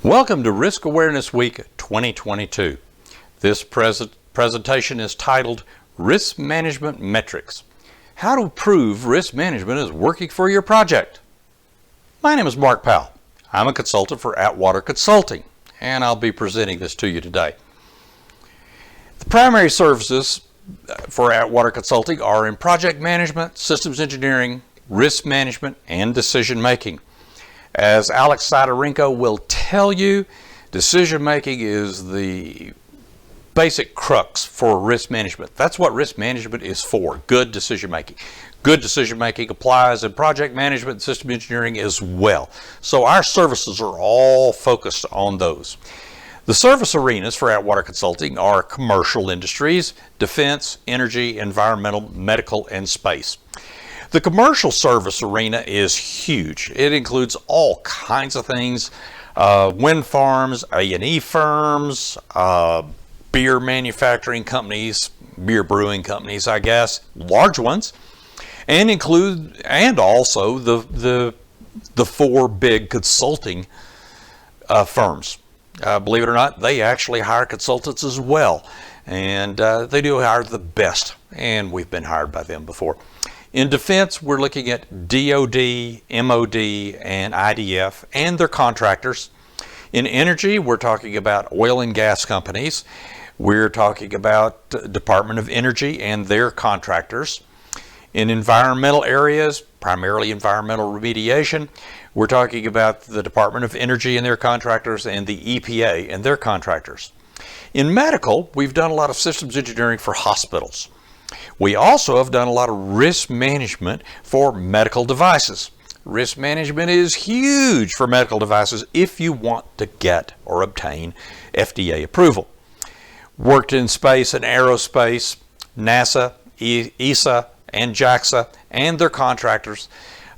Welcome to Risk Awareness Week 2022. This presentation is titled Risk Management Metrics: How to Prove Risk Management is Working for Your Project. My name is Mark Powell. I'm a consultant for Atwater Consulting, and I'll be presenting this to you today. The primary services for Atwater Consulting are in project management, systems engineering, risk management, and decision making. As Alex Sidorenko will tell you, decision making is the basic crux for risk management. That's what risk management is for, good decision making. Good decision making applies in project management and system engineering as well. So our services are all focused on those. The service arenas for Atwater Consulting are commercial industries, defense, energy, environmental, medical, and space. The commercial service arena is huge. It includes all kinds of things: wind farms, A&E firms, beer manufacturing companies, beer brewing companies, I guess, large ones, and also the four big consulting firms. Believe it or not, they actually hire consultants as well, and they do hire the best, and we've been hired by them before. In defense, we're looking at DOD, MOD, and IDF and their contractors. In energy, we're talking about oil and gas companies. We're talking about Department of Energy and their contractors. In environmental areas, primarily environmental remediation, we're talking about the Department of Energy and their contractors and the EPA and their contractors. In medical, we've done a lot of systems engineering for hospitals. We also have done a lot of risk management for medical devices. Risk management is huge for medical devices if you want to get or obtain FDA approval. Worked in space and aerospace, NASA, ESA, and JAXA, and their contractors.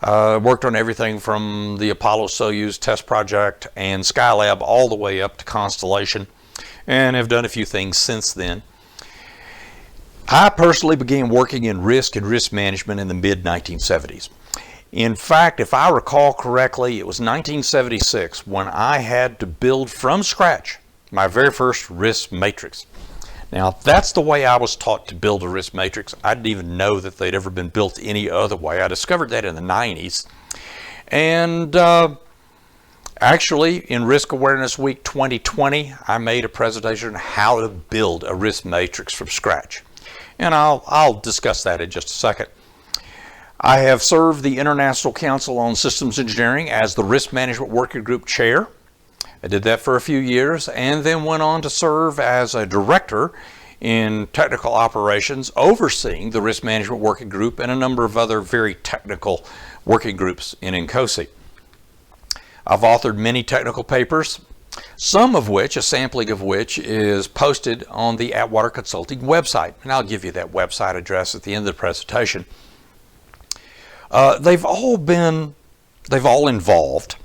Worked on everything from the Apollo-Soyuz test project and Skylab all the way up to Constellation, and have done a few things since then. I personally began working in risk and risk management in the mid-1970s. In fact, if I recall correctly, it was 1976 when I had to build from scratch my very first risk matrix. Now, that's the way I was taught to build a risk matrix. I didn't even know that they'd ever been built any other way. I discovered that in the 90s. And actually, in Risk Awareness Week 2020, I made a presentation on how to build a risk matrix from scratch. And I'll discuss that in just a second. I have served the International Council on Systems Engineering as the Risk Management Working Group Chair. I did that for a few years and then went on to serve as a director in technical operations, overseeing the Risk Management Working Group and a number of other very technical working groups in NCOSE. I've authored many technical papers, some of which, a sampling of which, is posted on the Atwater Consulting website. And I'll give you that website address at the end of the presentation. They've all involved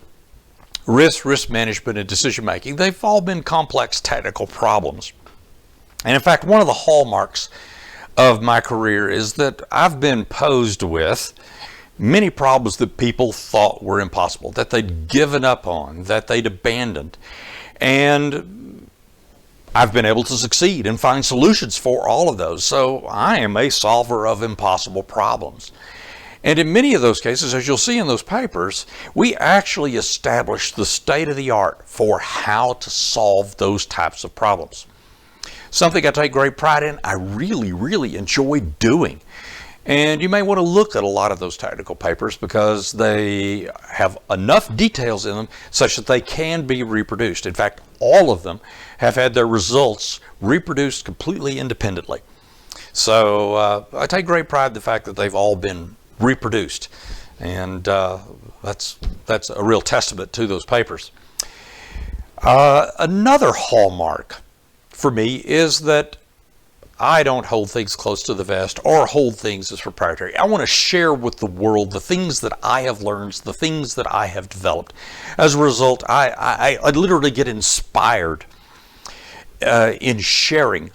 risk management, and decision making. They've all been complex technical problems. And in fact, one of the hallmarks of my career is that I've been posed with many problems that people thought were impossible, that they'd given up on, that they'd abandoned. And I've been able to succeed and find solutions for all of those. So I am a solver of impossible problems. And in many of those cases, as you'll see in those papers, we actually established the state of the art for how to solve those types of problems. Something I take great pride in, I really enjoy doing. And you may want to look at a lot of those technical papers because they have enough details in them such that they can be reproduced. In fact, all of them have had their results reproduced completely independently. So I take great pride in the fact that they've all been reproduced. And that's a real testament to those papers. Another hallmark for me is that I don't hold things close to the vest or hold things as proprietary. I want to share with the world the things that I have learned, the things that I have developed. As a result, I literally get inspired in sharing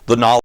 the knowledge